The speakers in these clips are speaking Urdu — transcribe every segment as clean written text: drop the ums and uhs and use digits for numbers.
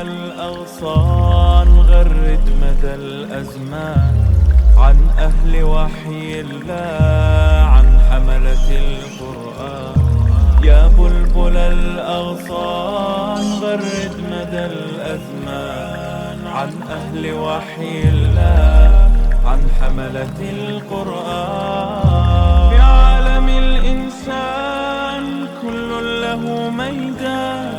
الأغصان غرد مدى الأزمان عن أهل وحي الله عن حملة القرآن يا بلبل الأغصان غرد مدى الأزمان عن أهل وحي الله عن حملة القرآن في عالم الإنسان كل له ميدان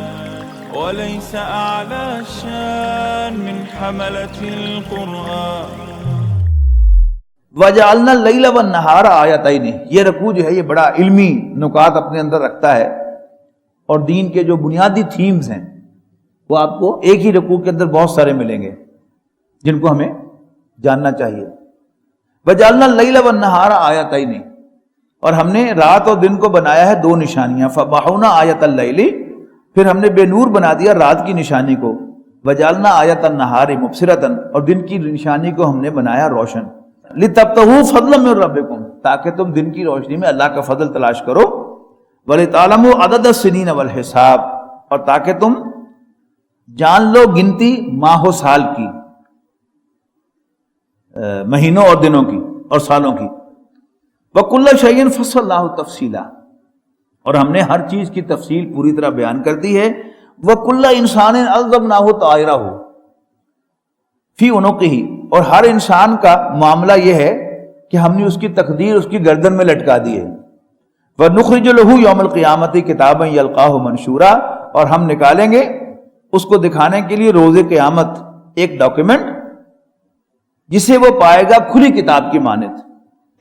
وليس أعلى شان من حملة القرآن وَجَعَلْنَا اللَّيْلَ وَالنَّهَارَ آیَتَيْنِ. یہ رکوع جو ہے یہ بڑا علمی نکات اپنے اندر رکھتا ہے، اور دین کے جو بنیادی تھیمز ہیں وہ آپ کو ایک ہی رکوع کے اندر بہت سارے ملیں گے جن کو ہمیں جاننا چاہیے. وَجَعَلْنَا اللَّيْلَ وَالنَّهَارَ آیَتَيْنِ. اور ہم نے رات اور دن کو بنایا ہے دو نشانیاں. فَمَحَوْنَا آیَةَ اللَّيْلِ. پھر ہم نے بے نور بنا دیا رات کی نشانی کو. وَجَعَلْنَا آیَةَ النَّهَارِ مُبْصِرَةً. اور دن کی نشانی کو ہم نے بنایا روشن. لِتَبْتَغُوا فَضْلًا مِّن رَّبِّكُمْ. تاکہ تم دن کی روشنی میں اللہ کا فضل تلاش کرو. وَلِتَعْلَمُوا عَدَدَ السِّنِينَ وَالْحِسَابَ. اور تاکہ تم جان لو گنتی ماہ و سال کی، مہینوں اور دنوں کی اور سالوں کی. وَكُلَّ شَيْءٍ فَصَّلْنَاهُ تَفْصِيلًا. اور ہم نے ہر چیز کی تفصیل پوری طرح بیان کر دی ہے. وَكُلَّ إِنسَانٍ أَلْزَمْنَاهُ طَائِرَهُ فِي عُنُقِهِ. اور ہر انسان کا معاملہ یہ ہے کہ ہم نے اس کی تقدیر اس کی گردن میں لٹکا دی ہے. وَنُخْرِجُ لَهُ يَوْمَ الْقِيَامَةِ كِتَابًا يَلْقَاهُ مَنشُورًا. اور ہم نکالیں گے اس کو دکھانے کے لیے روز قیامت ایک ڈاکیومنٹ جسے وہ پائے گا کھلی کتاب کی مانند.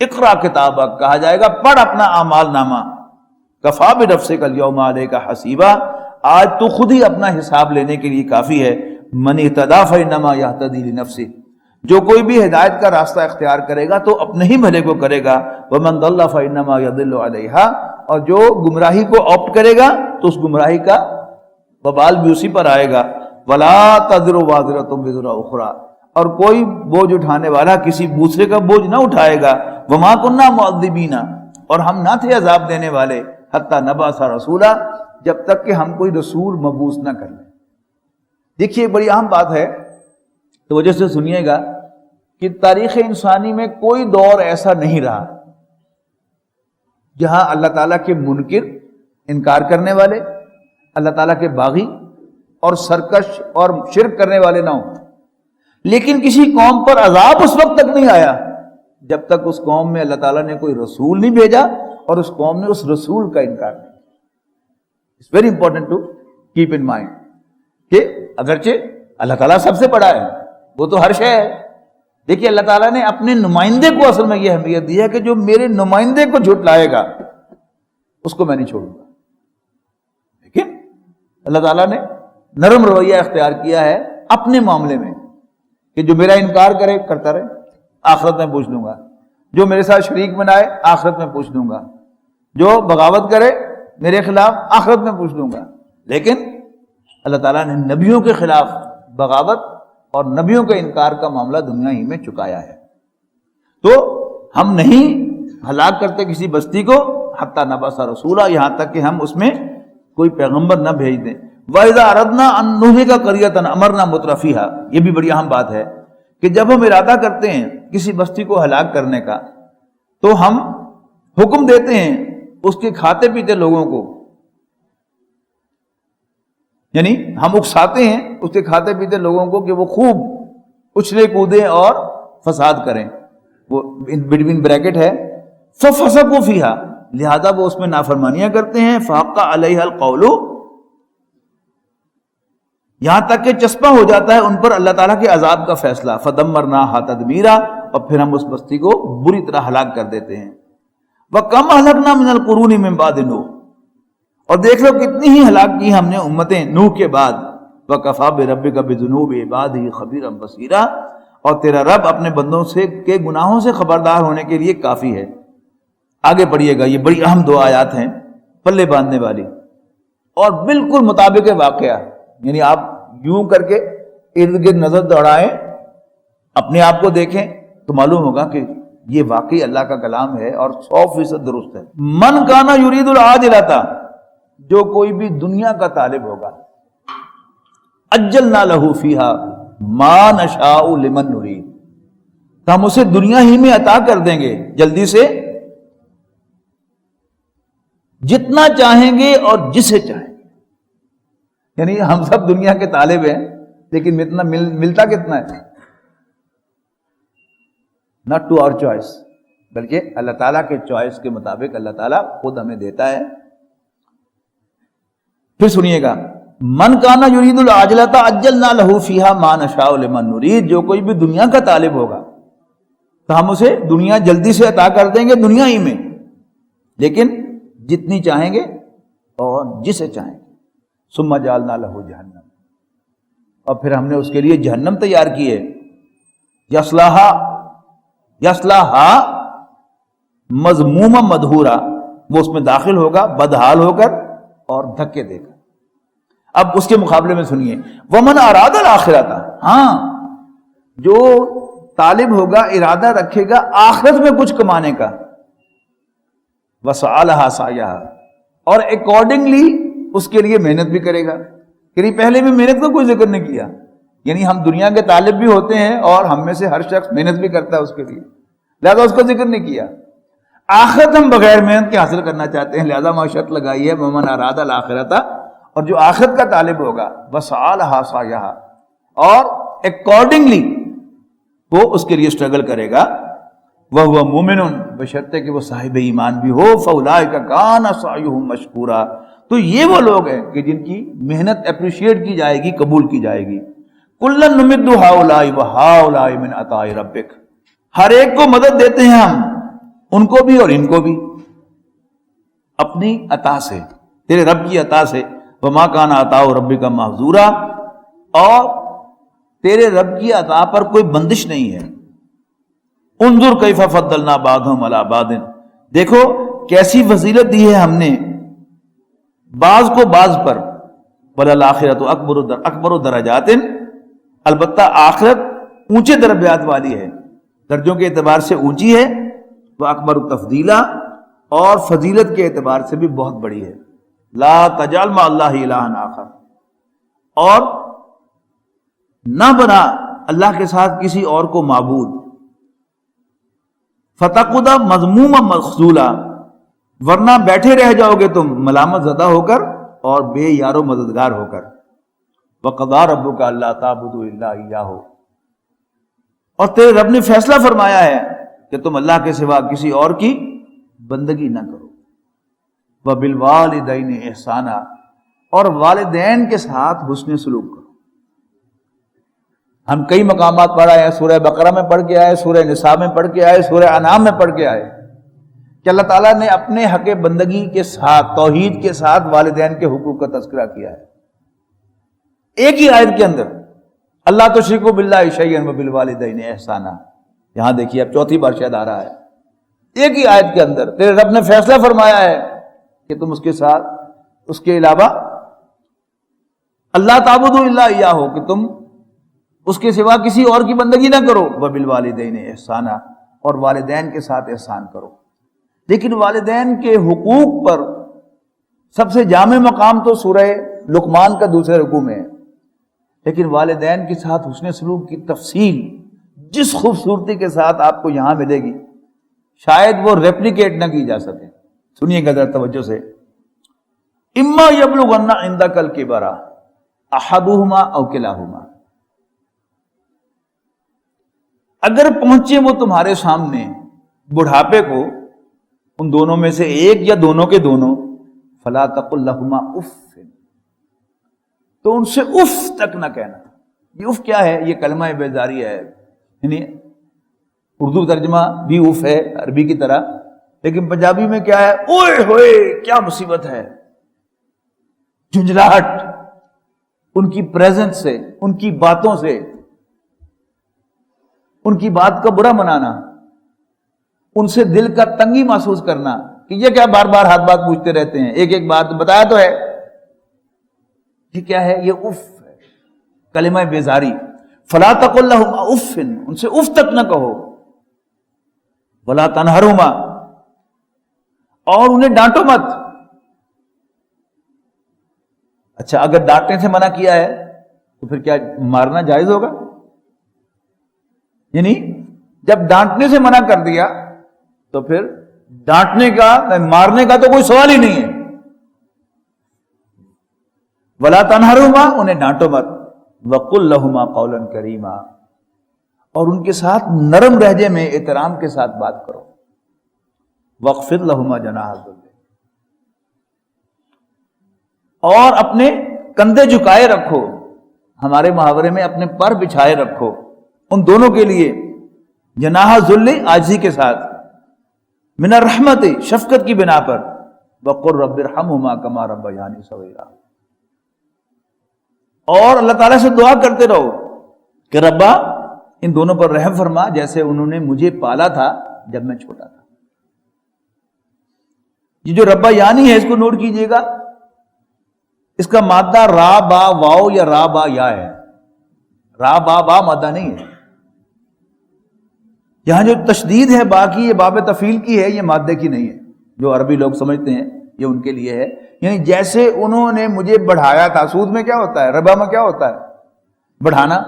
اقرا کتابک. کہا جائے گا پڑھ اپنا اعمال نامہ. کفا بنفسک الیوم علیک حسیبا. آج تو خود ہی اپنا حساب لینے کے لیے کافی ہے. من اہتدی فانما یہتدی لنفسہ. جو کوئی بھی ہدایت کا راستہ اختیار کرے گا تو اپنے ہی بھلے کو کرے گا. ومن ضل فانما یضل علیہا. اور جو گمراہی کو آپٹ کرے گا تو اس گمراہی کا وبال بھی اسی پر آئے گا. ولا تزر وازرۃ وزر اخری. اور کوئی بوجھ اٹھانے والا کسی دوسرے کا بوجھ نہ اٹھائے گا. وما كنا معذبین. اور ہم نہ تھے عذاب دینے والے حتی نبعث رسولا. جب تک کہ ہم کوئی رسول مبعوث نہ کر لیں. دیکھیے بڑی اہم بات ہے، توجہ سے سنیے گا کہ تاریخ انسانی میں کوئی دور ایسا نہیں رہا جہاں اللہ تعالیٰ کے منکر، انکار کرنے والے، اللہ تعالیٰ کے باغی اور سرکش اور شرک کرنے والے نہ ہوں. لیکن کسی قوم پر عذاب اس وقت تک نہیں آیا جب تک اس قوم میں اللہ تعالیٰ نے کوئی رسول نہیں بھیجا اور اس قوم نے اس رسول کا انکار نہیں. It's very important to keep in mind کہ اگرچہ اللہ تعالیٰ سب سے بڑا ہے، وہ تو ہر شے ہے. دیکھیے اللہ تعالیٰ نے اپنے نمائندے کو اصل میں یہ اہمیت دی ہے کہ جو میرے نمائندے کو جھٹلائے گا اس کو میں نہیں چھوڑوں گا. لیکن اللہ تعالیٰ نے نرم رویہ اختیار کیا ہے اپنے معاملے میں کہ جو میرا انکار کرے کرتا رہے، آخرت میں پوچھ لوں گا. جو میرے ساتھ شریک بنائے آخرت میں پوچھ لوں گا. جو بغاوت کرے میرے خلاف آخرت میں پوچھ لوں گا. لیکن اللہ تعالیٰ نے نبیوں کے خلاف بغاوت اور نبیوں کے انکار کا معاملہ دنیا ہی میں چکایا ہے. تو ہم نہیں ہلاک کرتے کسی بستی کو حتی نبعث رسولا، یہاں تک کہ ہم اس میں کوئی پیغمبر نہ بھیج دیں. وَإِذَا أَرَدْنَا أَن نُهْلِكَ قَرْيَةً أَمَرْنَا مُتْرَفِيهَا. یہ بھی بڑی اہم بات ہے کہ جب ہم ارادہ کرتے ہیں کسی بستی کو ہلاک کرنے کا تو ہم حکم دیتے ہیں اس کے کھاتے پیتے لوگوں کو، یعنی ہم اکساتے ہیں اس کے کھاتے پیتے لوگوں کو کہ وہ خوب اچھلے کودیں اور فساد کریں. وہ بٹوین بریکٹ ہے فَفَسَقُوا فِيهَا. لہذا وہ اس میں نافرمانیاں کرتے ہیں. فَحَقَّ عَلَيْهَا الْقَوْلُ. یہاں تک کہ چسپاں ہو جاتا ہے ان پر اللہ تعالیٰ کے عذاب کا فیصلہ. فَدَمَّرْنَاهَا تَدْمِيرًا. اور پھر ہم اس بستی کو بری طرح ہلاک کر دیتے ہیں. وَكَمْ أَهْلَكْنَا مِنَ الْقُرُونِ مِنْ بَعْدِ نُوحٍ. اور دیکھ لو کتنی ہی ہلاک کی ہم نے امتیں نوح کے بعد. وَكَفَى بِرَبِّكَ بِذُنُوبِ عِبَادِهِ خَبِيرًا بَصِيرًا. اور تیرا رب اپنے بندوں سے کے گناہوں سے خبردار ہونے کے لیے کافی ہے. آگے پڑھیے گا، یہ بڑی اہم دو آیات ہیں پلے باندھنے والی اور بالکل مطابق واقعہ. یعنی آپ یوں کر کے ارد گرد نظر دوڑائیں، اپنے آپ کو دیکھیں تو معلوم ہوگا کہ یہ واقعی اللہ کا کلام ہے اور 100% درست ہے. من کانا یرید العاجلۃ. جو کوئی بھی دنیا کا طالب ہوگا، اجلنا لہ فیہا ما نشاء لمن نرید، تو ہم اسے دنیا ہی میں عطا کر دیں گے جلدی سے جتنا چاہیں گے اور جسے چاہیں گے۔ یعنی ہم سب دنیا کے طالب ہیں لیکن اتنا ملتا کتنا ہے؟ ناٹ ٹو آور چوائس، بلکہ اللہ تعالیٰ کے چوائس کے مطابق اللہ تعالیٰ خود ہمیں دیتا ہے۔ پھر سنیے گا، من کانا یرید العاجلۃ عجلنا لہ فیہا ما نشاء لمن نرید، جو کوئی بھی دنیا کا طالب ہوگا تو ہم اسے دنیا جلدی سے عطا کر دیں گے دنیا ہی میں، لیکن جتنی چاہیں گے اور جسے چاہیں گے۔ ثم جعلنا لہ جہنم، اور پھر ہم نے اس کے لیے جہنم تیار کی ہے، یصلاھا مذموما مدحورا، وہ اس میں داخل ہوگا بدحال ہو کر اور دھکے دے کر۔ اب اس کے مقابلے میں سنیے، ومن اراد الآخرۃ، ہاں جو طالب ہوگا ارادہ رکھے گا آخرت میں کچھ کمانے کا، وسعی لہا سعیہا، اور اکارڈنگلی اس کے لیے محنت بھی کرے گا۔ یعنی پہلے بھی محنت کا کوئی ذکر نہیں کیا، یعنی ہم دنیا کے طالب بھی ہوتے ہیں اور ہم میں سے ہر شخص محنت بھی کرتا ہے اس کے لیے، لہذا اس کا ذکر نہیں کیا۔ آخرت ہم بغیر محنت کے حاصل کرنا چاہتے ہیں، لہذا وہاں شرط لگائی ہے ومن اراد الآخرۃ، اور جو آخرت کا طالب ہوگا وسعی لہا سعیہا، اور اکارڈنگلی وہ اس کے لیے اسٹرگل کرے گا، وَهُوَ مُؤْمِنٌ، بشرطے کہ وہ صاحب ایمان بھی ہو، فَأُولَٰئِكَ كَانَ سَعْيُهُمْ مَشْكُورًا، تو یہ وہ لوگ ہیں کہ جن کی محنت اپریشیٹ کی جائے گی، قبول کی جائے گی۔ كُلًّا نُمِدُّ هَٰؤُلَاءِ وَهَٰؤُلَاءِ مِنْ عَطَاءِ رَبِّكَ، ہر ایک کو مدد دیتے ہیں ہم، ان کو بھی اور ان کو بھی، اپنی عطا سے، تیرے رب کی عطا سے۔ وَمَا كَانَ عَطَاءُ رَبِّكَ مَحْظُورًا، اور تیرے رب کی عطا پر کوئی بندش نہیں ہے۔ انظر کیف فضلنا بعضهم علی بعض، دیکھو کیسی فضیلت دی ہے ہم نے بعض کو بعض پر۔ وَلَلْآخِرَةُ اکبر درجات، البتہ آخرت اونچے درجات والی ہے، درجوں کے اعتبار سے اونچی ہے، وہ اکبر تفضیلا، اور فضیلت کے اعتبار سے بھی بہت بڑی ہے۔ لا تجعل مع اللہ الہا آخر، اور نہ بنا اللہ کے ساتھ کسی اور کو معبود۔ فتقعد مذموما مخذولا، ورنہ بیٹھے رہ جاؤ گے تم ملامت زدہ ہو کر اور بے یار و مددگار ہو کر۔ وقضى ربك الا تعبدوا الا اياه، اور تیرے رب نے فیصلہ فرمایا ہے کہ تم اللہ کے سوا کسی اور کی بندگی نہ کرو۔ وبالوالدین احسانا، اور والدین کے ساتھ حسن سلوک کرو۔ ہم کئی مقامات پڑھ آئے ہیں، سورہ بقرہ میں پڑھ کے آئے، سورہ نساء میں پڑھ کے آئے، سورہ انعام میں پڑھ کے آئے کہ اللہ تعالیٰ نے اپنے حق بندگی کے ساتھ، توحید کے ساتھ والدین کے حقوق کا تذکرہ کیا ہے ایک ہی آیت کے اندر۔ اللہ تشرکوا باللہ شیئا وبالوالدین احسانا، یہاں دیکھیے اب چوتھی بار شاید آ رہا ہے، ایک ہی آیت کے اندر تیرے رب نے فیصلہ فرمایا ہے کہ تم اس کے ساتھ، اس کے علاوہ اللہ تعبدوا الا اياه، کہ تم اس کے سوا کسی اور کی بندگی نہ کرو۔ وبالوالدین احسانا، اور والدین کے ساتھ احسان کرو۔ لیکن والدین کے حقوق پر سب سے جامع مقام تو سورہ لقمان کا دوسرے رکوع میں ہے، لیکن والدین کے ساتھ حسن سلوک کی تفصیل جس خوبصورتی کے ساتھ آپ کو یہاں ملے گی شاید وہ ریپلیکیٹ نہ کی جا سکے۔ سنیے گا ذرا توجہ سے، اما یبلغن عندک الکبر احدہما او کلاہما، اگر پہنچے وہ تمہارے سامنے بڑھاپے کو، ان دونوں میں سے ایک یا دونوں کے دونوں، فلا تقل لہما اف، تو ان سے اف تک نہ کہنا۔ یہ اف کیا ہے؟ یہ کلمہ بیزاری ہے، یعنی اردو ترجمہ بھی اف ہے عربی کی طرح، لیکن پنجابی میں کیا ہے؟ اوئے ہوئے کیا مصیبت ہے، جھنجھلاہٹ ان کی پریزنس سے، ان کی باتوں سے، ان کی بات کا برا منانا، ان سے دل کا تنگی محسوس کرنا کہ یہ کیا بار بار ہاتھ بات پوچھتے رہتے ہیں، ایک ایک بات بتایا تو ہے۔ یہ کیا ہے؟ یہ اف ہے، کلمہ بیزاری۔ فلا تقل لہما اف، ان سے اف تک نہ کہو، ولا تنہرہما، اور انہیں ڈانٹو مت۔ اچھا اگر ڈانٹنے سے منع کیا ہے تو پھر کیا مارنا جائز ہوگا؟ یعنی جب ڈانٹنے سے منع کر دیا تو پھر ڈانٹنے کا مارنے کا تو کوئی سوال ہی نہیں ہے. وَلَا تَنْهَرْهُمَا انہیں ڈانٹو مت. وَقُلْ لَهُمَا قَوْلًا كَرِيمًا اور ان کے ساتھ نرم لہجے میں احترام کے ساتھ بات کرو. وَاخْفِضْ لَهُمَا جَنَاحَ الذُّلِّ اور اپنے کندھے جھکائے رکھو. ہمارے محاورے میں اپنے پر بچھائے رکھو ان دونوں کے لیے. جناح ذل عاجزی کے ساتھ. من الرحمت شفقت کی بنا پر. وقل رب ارحمہما کما ربیانی صغیرا اور اللہ تعالیٰ سے دعا کرتے رہو کہ ربا ان دونوں پر رحم فرما جیسے انہوں نے مجھے پالا تھا جب میں چھوٹا تھا. یہ جو ربا یعنی ہے اس کو نوٹ کیجئے گا. اس کا مادہ را با واو یا را با یا ہے. را با با مادہ نہیں ہے. یہاں جو تشدید ہے باقی یہ باب تفعیل کی ہے, یہ مادے کی نہیں ہے. جو عربی لوگ سمجھتے ہیں یہ ان کے لیے ہے. یعنی جیسے انہوں نے مجھے بڑھایا تھا. سود میں کیا ہوتا ہے؟ ربا میں کیا ہوتا ہے؟ بڑھانا.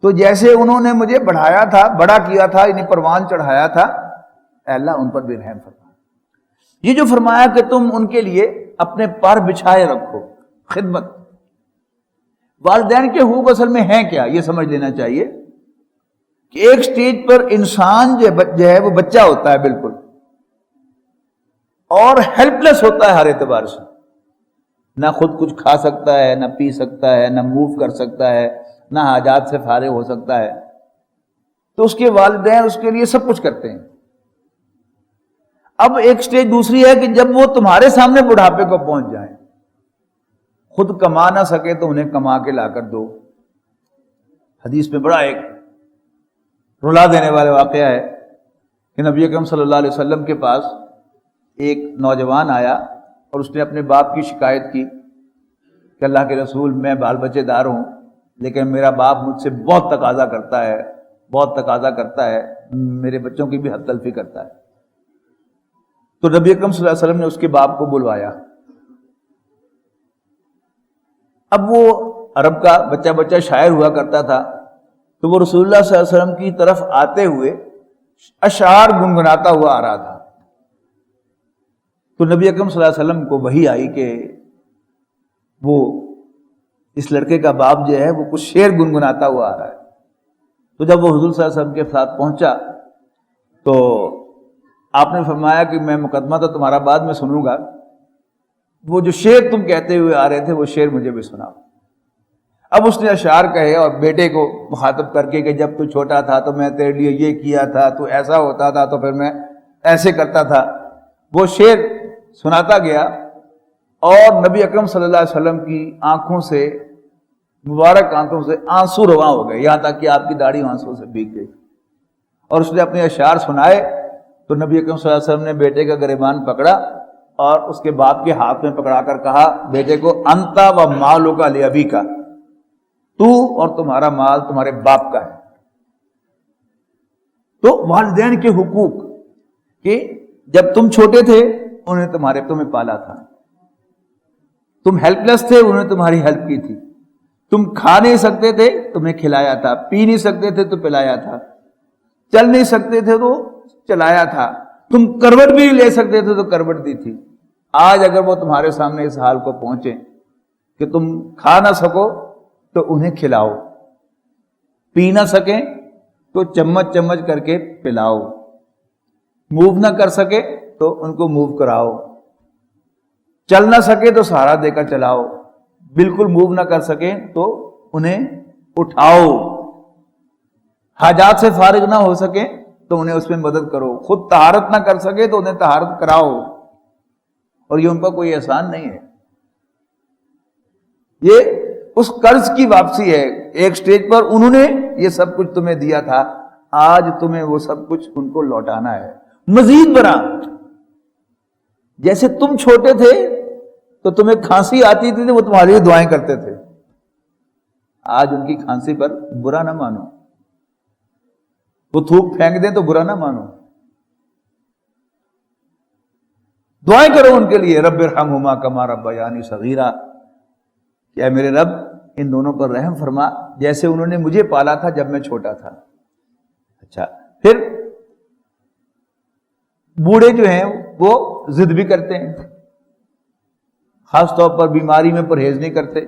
تو جیسے انہوں نے مجھے بڑھایا تھا, بڑا کیا تھا, یعنی پروان چڑھایا تھا, اے اللہ ان پر بھی رحم فرما. یہ جو فرمایا کہ تم ان کے لیے اپنے پر بچھائے رکھو, خدمت. والدین کے حقوق اصل میں ہیں کیا یہ سمجھ لینا چاہیے کہ ایک سٹیج پر انسان جو ہے وہ بچہ ہوتا ہے بالکل, اور ہیلپ لیس ہوتا ہے ہر اعتبار سے. نہ خود کچھ کھا سکتا ہے, نہ پی سکتا ہے, نہ موو کر سکتا ہے, نہ حاجات سے فارغ ہو سکتا ہے. تو اس کے والدین اس کے لیے سب کچھ کرتے ہیں. اب ایک سٹیج دوسری ہے کہ جب وہ تمہارے سامنے بڑھاپے کو پہنچ جائیں, خود کما نہ سکے تو انہیں کما کے لا کر دو. حدیث میں بڑا ایک رلا دینے والے واقعہ ہے کہ نبی اکرم صلی اللہ علیہ وسلم کے پاس ایک نوجوان آیا اور اس نے اپنے باپ کی شکایت کی کہ اللہ کے رسول میں بال بچے دار ہوں لیکن میرا باپ مجھ سے بہت تقاضا کرتا ہے, میرے بچوں کی بھی حد تلفی کرتا ہے. تو نبی اکرم صلی اللہ علیہ وسلم نے اس کے باپ کو بلوایا. اب وہ عرب کا بچہ شاعر ہوا کرتا تھا, تو وہ رسول اللہ صلی اللہ علیہ وسلم کی طرف آتے ہوئے اشعار گنگناتا ہوا آ رہا تھا. تو نبی اکرم صلی اللہ علیہ وسلم کو وحی آئی کہ وہ اس لڑکے کا باپ جو ہے وہ کچھ شعر گنگناتا ہوا آ رہا ہے. تو جب وہ حضور صلی اللہ علیہ وسلم کے ساتھ پہنچا تو آپ نے فرمایا کہ میں مقدمہ تو تمہارا بعد میں سنوں گا, وہ جو شعر تم کہتے ہوئے آ رہے تھے وہ شعر مجھے بھی سناؤ. اب اس نے اشعار کہے اور بیٹے کو مخاطب کر کے کہ جب تو چھوٹا تھا تو میں تیرے لیے یہ کیا تھا, تو ایسا ہوتا تھا تو پھر میں ایسے کرتا تھا. وہ شعر سناتا گیا اور نبی اکرم صلی اللہ علیہ وسلم کی آنکھوں سے, مبارک آنکھوں سے آنسو رواں ہو گئے, یہاں تک کہ آپ کی داڑھی آنسو سے بھیگ گئی. اور اس نے اپنے اشعار سنائے تو نبی اکرم صلی اللہ علیہ وسلم نے بیٹے کا گریبان پکڑا اور اس کے باپ کے ہاتھ میں پکڑا کر کہا بیٹے کو, انتا و مالو کا لابی کا, تو اور تمہارا مال تمہارے باپ کا ہے. تو والدین کے حقوق کہ جب تم چھوٹے تھے انہیں تمہیں پالا تھا, تم ہیلپ لیس تھے انہوں نے تمہاری ہیلپ کی تھی, تم کھا نہیں سکتے تھے تمہیں کھلایا تھا, پی نہیں سکتے تھے تو پلایا تھا, چل نہیں سکتے تھے تو چلایا تھا, تم کروٹ بھی نہیں لے سکتے تھے تو کروٹ دی تھی. آج اگر وہ تمہارے سامنے اس حال کو پہنچے کہ تم کھا نہ سکو تو انہیں کھلاؤ, پی نہ سکیں تو چمچ چمچ کر کے پلاؤ, موو نہ کر سکے تو ان کو موو کراؤ, چل نہ سکے تو سہارا دے کر چلاؤ, بالکل موو نہ کر سکیں تو انہیں اٹھاؤ, حاجات سے فارغ نہ ہو سکے تو انہیں اس میں مدد کرو, خود طہارت نہ کر سکے تو انہیں طہارت کراؤ. اور یہ ان کا کوئی احسان نہیں ہے, یہ اس قرض کی واپسی ہے. ایک سٹیج پر انہوں نے یہ سب کچھ تمہیں دیا تھا, آج تمہیں وہ سب کچھ ان کو لوٹانا ہے مزید برآں. جیسے تم چھوٹے تھے تو تمہیں کھانسی آتی تھی تو وہ تمہارے لیے دعائیں کرتے تھے, آج ان کی کھانسی پر برا نہ مانو, وہ تھوک پھینک دیں تو برا نہ مانو, دعائیں کرو ان کے لیے. رب ارحمہما کما ربیانی صغیرا, کہ اے میرے رب ان دونوں پر رحم فرما جیسے انہوں نے مجھے پالا تھا جب میں چھوٹا تھا. اچھا پھر بوڑھے جو ہیں وہ ضد بھی کرتے ہیں، خاص طور پر بیماری میں پرہیز نہیں کرتے.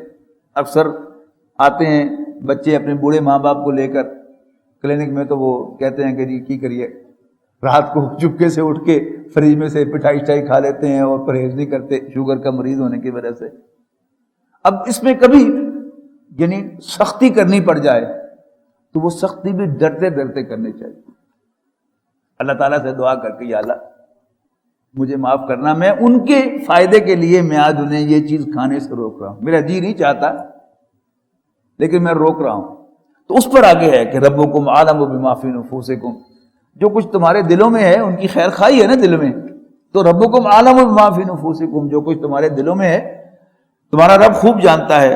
اکثر آتے ہیں بچے اپنے بوڑھے ماں باپ کو لے کر کلینک میں، تو وہ کہتے ہیں کہ جی کی کریے، رات کو چپکے سے اٹھ کے فریج میں سے پٹائی شٹائی کھا لیتے ہیں اور پرہیز نہیں کرتے شوگر کا مریض ہونے کی وجہ سے. اب اس میں کبھی یعنی سختی کرنی پڑ جائے تو وہ سختی بھی ڈرتے ڈرتے کرنی چاہیے. اللہ تعالیٰ سے دعا کر کے یا اللہ مجھے معاف کرنا، میں ان کے فائدے کے لیے میں آج انہیں یہ چیز کھانے سے روک رہا ہوں، میرا جی نہیں چاہتا لیکن میں روک رہا ہوں. تو اس پر آگے ہے کہ ربکم اعلم بما فی نفوسکم، جو کچھ تمہارے دلوں میں ہے ان کی خیر خواہی ہے نا دل میں، تو ربکم اعلم بما فی نفوسکم، جو کچھ تمہارے دلوں میں ہے تمہارا رب خوب جانتا ہے.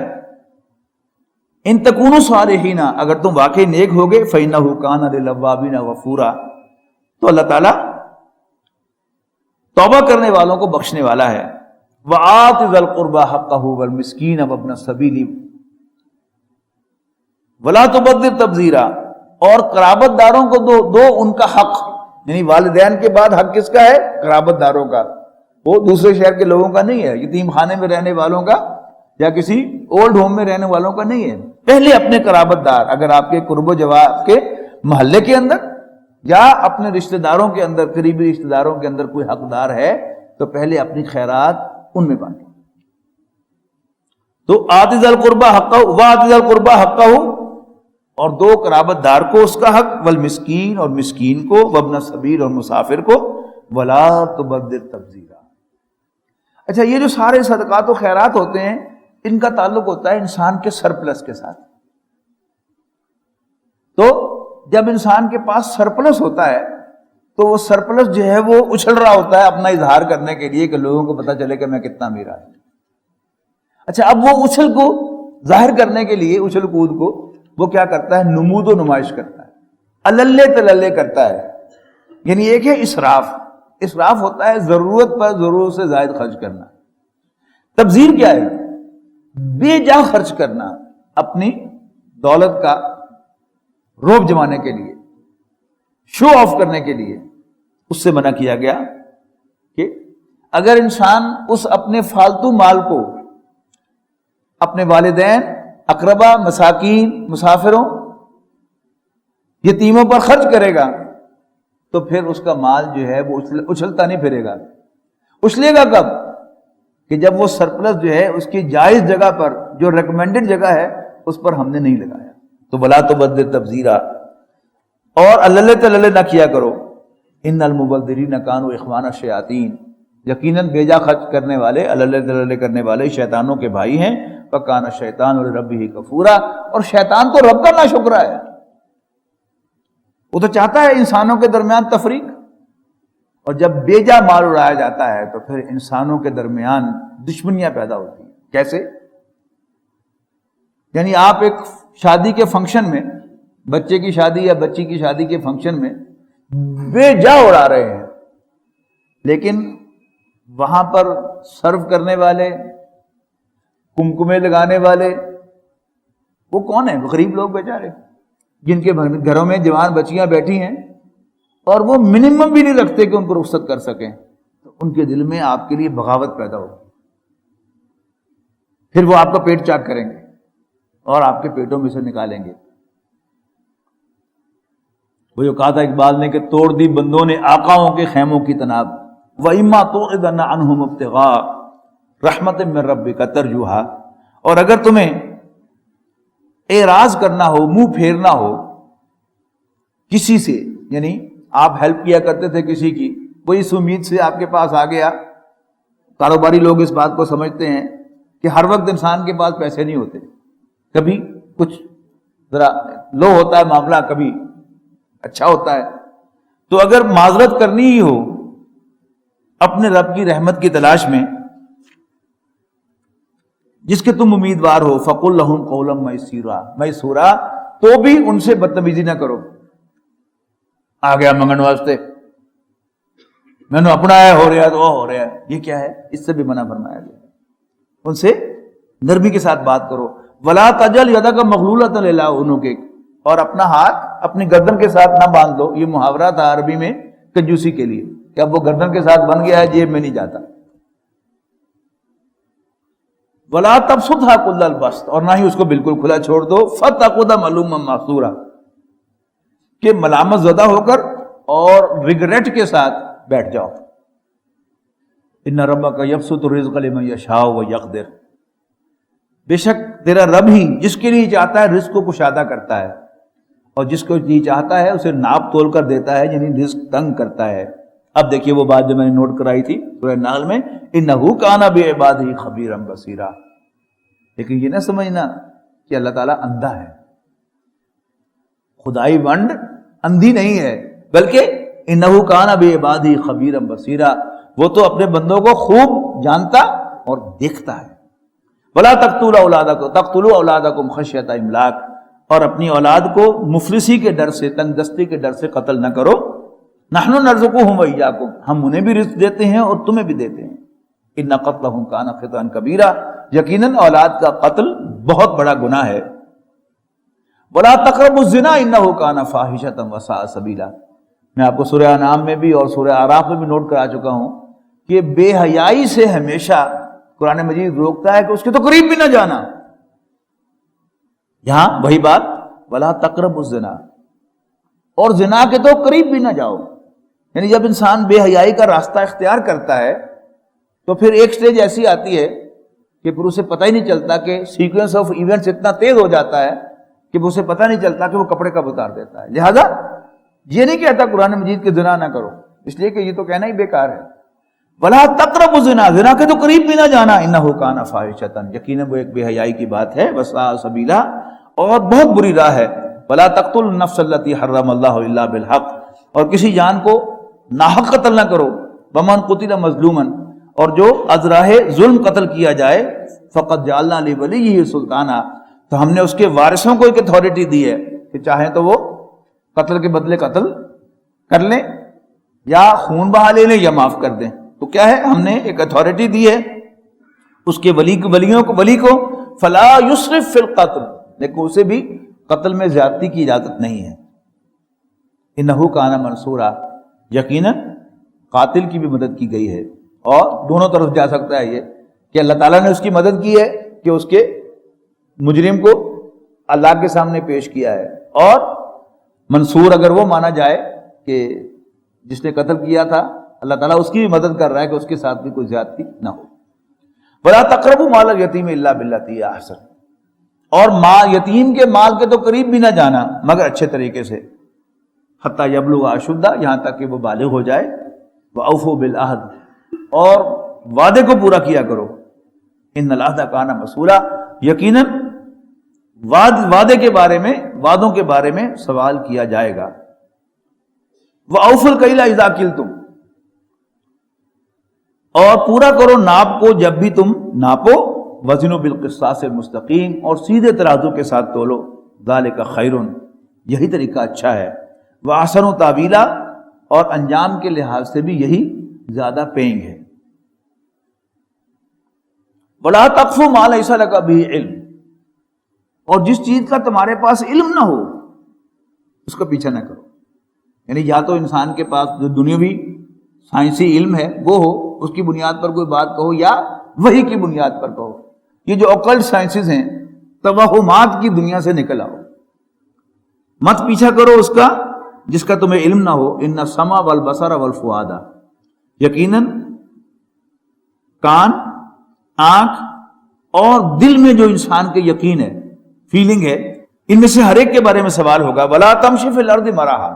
ان تکونوا صالحین، اگر تم واقعی نیک ہوگے، فإنہ کان للأوابین غفورا، تو اللہ تعالیٰ توبہ کرنے والوں کو بخشنے والا ہے. وآت ذی القربى حقہ والمسکین وابن السبیل ولا تبذر تبذیرا، اور قرابت داروں کو دو ان کا حق، یعنی والدین کے بعد حق کس کا ہے؟ قرابت داروں کا. وہ دوسرے شہر کے لوگوں کا نہیں ہے، یتیم خانے میں رہنے والوں کا یا کسی اولڈ ہوم میں رہنے والوں کا نہیں ہے. پہلے اپنے قرابت دار، اگر آپ کے قرب و جوار کے محلے کے اندر یا اپنے رشتہ داروں کے اندر، قریبی رشتہ داروں کے اندر کوئی حقدار ہے تو پہلے اپنی خیرات ان میں بانٹیں. تو آت ذی القربى حقہ وآت ذی القربى حقہ، اور دو قرابت دار کو اس کا حق، والمسکین، اور مسکین کو، وابن السبیل، اور مسافر کو، ولا تبذر تبذیرا. اچھا یہ جو سارے صدقات و خیرات ہوتے ہیں ان کا تعلق ہوتا ہے انسان کے سرپلس کے ساتھ. تو جب انسان کے پاس سرپلس ہوتا ہے تو وہ سرپلس جو ہے وہ اچھل رہا ہوتا ہے اپنا اظہار کرنے کے لیے کہ لوگوں کو پتہ چلے کہ میں کتنا امیر ہوں. اچھا اب وہ اچھل کو ظاہر کرنے کے لیے، اچھل کود کو وہ کیا کرتا ہے؟ نمود و نمائش کرتا ہے، اللے تللے کرتا ہے. یعنی ایک ہے اسراف، اسراف ہوتا ہے ضرورت پر ضرورت سے زائد خرچ کرنا. تبذیر کیا ہے؟ بے جا خرچ کرنا، اپنی دولت کا روب جمانے کے لیے، شو آف کرنے کے لیے. اس سے منع کیا گیا کہ اگر انسان اس اپنے فالتو مال کو اپنے والدین، اقربا، مساکین، مسافروں، یتیموں پر خرچ کرے گا تو پھر اس کا مال جو ہے وہ اچھلتا نہیں پھرے گا. اچھلے گا کب؟ کہ جب وہ سرپلس جو ہے اس کی جائز جگہ پر، جو ریکمینڈڈ جگہ ہے، اس پر ہم نے نہیں لگایا. تو ولا تبذر تبذیرا، اور اللے تللے نہ کیا کرو. ان المبذرین کانوا اخوان الشیاطین، یقیناً بیجا خرچ کرنے والے، اللے تللے کرنے والے شیطانوں کے بھائی ہیں. وکان الشیطان لربہ کفورا، اور شیطان تو رب کا ناشکرا ہے، وہ تو چاہتا ہے انسانوں کے درمیان تفریق. اور جب بیجا مال اڑایا جاتا ہے تو پھر انسانوں کے درمیان دشمنیاں پیدا ہوتی ہیں. کیسے؟ یعنی آپ ایک شادی کے فنکشن میں، بچے کی شادی یا بچی کی شادی کے فنکشن میں بے جا اڑا رہے ہیں، لیکن وہاں پر سرو کرنے والے، کمکمے لگانے والے، وہ کون ہیں؟ غریب لوگ بیچارے، جن کے گھروں میں جوان بچیاں بیٹھی ہیں اور وہ منیمم بھی نہیں رکھتے کہ ان کو رخصت کر سکیں. تو ان کے دل میں آپ کے لیے بغاوت پیدا ہوگی. پھر وہ آپ کا پیٹ چاک کریں گے اور آپ کے پیٹوں میں سے نکالیں گے. وہ جو کہا تھا اقبال نے کہ توڑ دی بندوں نے آقاؤں کے خیموں کی تناب، وَإِمَّا تُعْرِضَنَّ عَنْهُمُ ابْتِغَاءَ رحمت من ربک ترجوہا، اور اگر تمہیں اعراض کرنا ہو، منہ پھیرنا ہو کسی سے، یعنی آپ ہیلپ کیا کرتے تھے کسی کی، وہ اس امید سے آپ کے پاس آ گیا. کاروباری لوگ اس بات کو سمجھتے ہیں کہ ہر وقت انسان کے پاس پیسے نہیں ہوتے، کبھی کچھ ذرا لو ہوتا ہے معاملہ، کبھی اچھا ہوتا ہے. تو اگر معذرت کرنی ہی ہو اپنے رب کی رحمت کی تلاش میں جس کے تم امیدوار ہو، فَقُلْ لَهُمْ قَوْلًا مَيْسُورًا، تو بھی ان سے بدتمیزی نہ کرو. آ گیا منگن واسطے، میں نے اپنا ہے، ہو رہا ہے تو وہ ہو رہا ہے، یہ کیا ہے؟ اس سے بھی منع فرمایا گیا. ان سے نرمی کے ساتھ بات کرو. ولا تجل یدک مغلولۃ الی عنقک، اور اپنا ہاتھ اپنی گردن کے ساتھ نہ باندھ دو. یہ محاورہ تھا عربی میں کنجوسی کے لیے کہ اب وہ گردن کے ساتھ بن گیا ہے، جیب میں نہیں جاتا. ولا تبسطھا کل البسط، اور نہ ہی اس کو بالکل کھلا چھوڑ دو. فتقعد ملوما محسورا، کہ ملامت زدہ ہو کر اور ریگریٹ کے ساتھ بیٹھ جاؤ. ان ربک یبسط الرزق لمن یشاء ویقدر، بے شک تیرا رب ہی جس کے لیے چاہتا ہے رزق کو کشادہ کرتا ہے، اور جس کو لیے چاہتا ہے اسے ناپ تول کر دیتا ہے، یعنی رزق تنگ کرتا ہے. اب دیکھیے وہ بات جو میں نے نوٹ کرائی تھی سورہ نحل میں، انہ کان بعبادہ خبیرا بصیرا. لیکن یہ نہ سمجھنا کہ اللہ تعالیٰ اندھا ہے. خدائی ونڈ اندھی نہیں ہے، بلکہ انہ کان بعبادہ خبیرا بصیرا، وہ تو اپنے بندوں کو خوب جانتا اور دیکھتا ہے. ولا تقتلوا اولادکم خشیۃ املاق، اور اپنی اولاد کو مفلسی کے ڈر سے، تنگ دستی کے ڈر سے قتل نہ کرو. نحن نرزقهم وإياكم، ہم انہیں بھی رزق دیتے ہیں اور تمہیں بھی دیتے ہیں. ان قتلهم كان خطأ كبيرا، یقیناً اولاد کا قتل بہت بڑا گناہ ہے. ولا تقربوا الزنا انه كان فاحشة وساء سبيلا. میں آپ کو سورہ انعام میں بھی اور سورہ اعراف میں بھی نوٹ کرا چکا ہوں کہ بے حیائی سے ہمیشہ قرآن مجید روکتا ہے کہ اس کے تو قریب بھی نہ جانا. یہاں وہی بات، ولا تقربوا الزنا، اور زنا کے تو قریب بھی نہ جاؤ. یعنی جب انسان بے حیائی کا راستہ اختیار کرتا ہے تو پھر ایک سٹیج ایسی آتی ہے کہ پھر اسے پتہ ہی نہیں چلتا، کہ سیکوینس آف ایونٹس اتنا تیز ہو جاتا ہے کہ اسے پتہ نہیں چلتا کہ وہ کپڑے کب اتار دیتا ہے. لہذا یہ نہیں کہتا قرآن مجید کہ زنا نہ کرو، اس لیے کہ یہ تو کہنا ہی بیکار ہے. ولا تقربوا الزنا، زنا کے تو قریب بھی نہ جانا. انہ کان فاحشۃ، یقیناً وہ ایک بے حیائی کی بات ہے. وساء سبیلا، اور بہت بری راہ ہے. ولا تقتلوا النفس التي حرم اللہ الا بالحق، اور کسی جان کو ناحق قتل نہ کرو. ومن قتل مظلوما، اور جو از راہ ظلم قتل کیا جائے، فقد جعلنا لولیہ سلطانا، تو ہم نے اس کے وارثوں کو ایک اتھارٹی دی ہے کہ چاہیں تو وہ قتل کے بدلے قتل کر لیں، یا خون بہا لے لیں، یا معاف کر دیں. تو کیا ہے، ہم نے ایک اتھارٹی دی ہے اس کے ولی کو فلا یسرف فی القتل، لیکن اسے بھی قتل میں زیادتی کی اجازت نہیں ہے. انہ کان منصورا، یقیناً قاتل کی بھی مدد کی گئی ہے. اور دونوں طرف جا سکتا ہے یہ کہ اللہ تعالیٰ نے اس کی مدد کی ہے کہ اس کے مجرم کو اللہ کے سامنے پیش کیا ہے، اور منصور اگر وہ مانا جائے کہ جس نے قتل کیا تھا، اللہ تعالیٰ اس کی بھی مدد کر رہا ہے کہ اس کے ساتھ بھی کوئی زیادتی نہ ہو. ولا تقربوا مال الیتیم الا باللتی ہی احسن، اور یتیم کے مال کے تو قریب بھی نہ جانا مگر اچھے طریقے سے. حتی یبلغ اشدہ، یہاں تک کہ وہ بالغ ہو جائے. واوفوا بالعہد، اور وعدے کو پورا کیا کرو. ان العہد کان مسئولا، یقیناً وعدے کے بارے میں، وعدوں کے بارے میں سوال کیا جائے گا. واوفوا الکیل اذا کلتم، اور پورا کرو ناپ کو جب بھی تم ناپو. وزنوا بالقسطاس المستقیم، اور سیدھے ترازو کے ساتھ تولو. ذالک خیر، یہی طریقہ اچھا ہے. واحسن تاویلا، اور انجام کے لحاظ سے بھی یہی زیادہ پیئنگ ہے. ولا تقف ما لیس لک بہ علم، اور جس چیز کا تمہارے پاس علم نہ ہو اس کا پیچھا نہ کرو. یعنی یا تو انسان کے پاس جو دنیاوی سائنسی علم ہے وہ ہو، اس کی بنیاد پر کوئی بات کہو، یا وحی کی بنیاد پر کہو. یہ جو اوکلٹ سائنسز ہیں، توہمات کی دنیا سے نکل آؤ. مت پیچھا کرو اس کا جس کا تمہیں علم نہ ہو. ان السمع والبصر والفؤاد، یقیناً کان، آنکھ اور دل میں جو انسان کے یقین ہے، فیلنگ ہے، ان میں سے ہر ایک کے بارے میں سوال ہوگا. ولا تمشی فی الارض مرحا،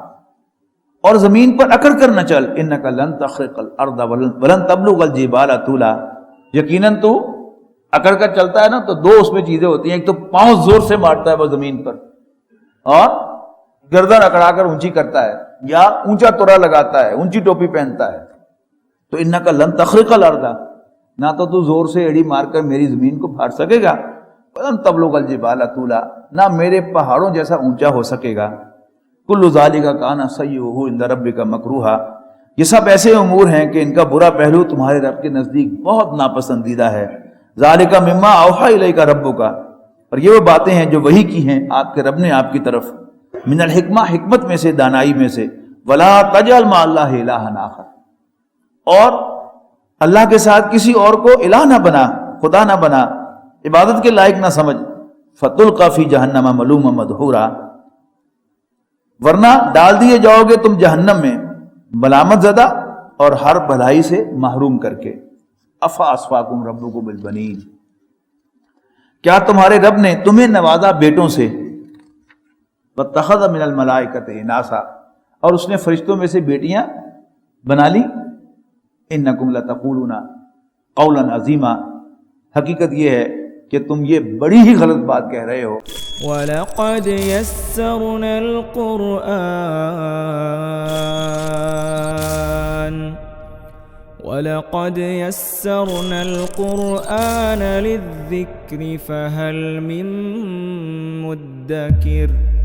اور زمین پر اکڑ کر نہ چل. انک لن تخرق الارض ولن تبلغ الجبال طولا، یقیناً تو اکڑ کر چلتا ہے نا تو دو اس میں چیزیں ہوتی ہیں. ایک تو پاؤں زور سے مارتا ہے وہ زمین پر، اور گردن اکڑا کر اونچی کرتا ہے، یا اونچا تورا لگاتا ہے، اونچی ٹوپی پہنتا ہے. تو انک لن تخرق الارض، نہ تو زور سے ایڑی مار کر میری زمین کو پھاڑ سکے گا. ولن تبلغ الجبال طولا، نہ میرے پہاڑوں جیسا اونچا ہو سکے گا. کل ذالک کان سیئہ عند ربک مکروہا، یہ سب ایسے امور ہیں کہ ان کا برا پہلو تمہارے رب کے نزدیک بہت ناپسندیدہ ہے. ذالک مما اوحی الیک ربک، اور یہ وہ باتیں ہیں جو وحی کی ہیں آپ کے رب نے آپ کی طرف، من الحکمہ، حکمت میں سے، دانائی میں سے، ولا تجعل مع اللہ الہا آخر، اور اللہ کے ساتھ کسی اور کو الہ نہ بنا، خدا نہ بنا، عبادت کے لائق نہ سمجھ، فتلقی فی جہنم ملوما مدحورا، ورنہ ڈال دیے جاؤ گے تم جہنم میں ملامت زدہ اور ہر بھلائی سے محروم کر کے۔ افا اسفاکم ربکم بالبنین، کیا تمہارے رب نے تمہیں نوازا بیٹوں سے، واتخذ من الملائکۃ اناسا، اور اس نے فرشتوں میں سے بیٹیاں بنا لی، انکم لتقولون قولا عظیما، حقیقت یہ ہے کہ تم یہ بڑی ہی غلط بات کہہ رہے ہو۔ وَلَقَدْ يَسَّرْنَا الْقُرْآنَ لِلذِّكْرِ فَهَلْ مِن مُّدَّكِرٍ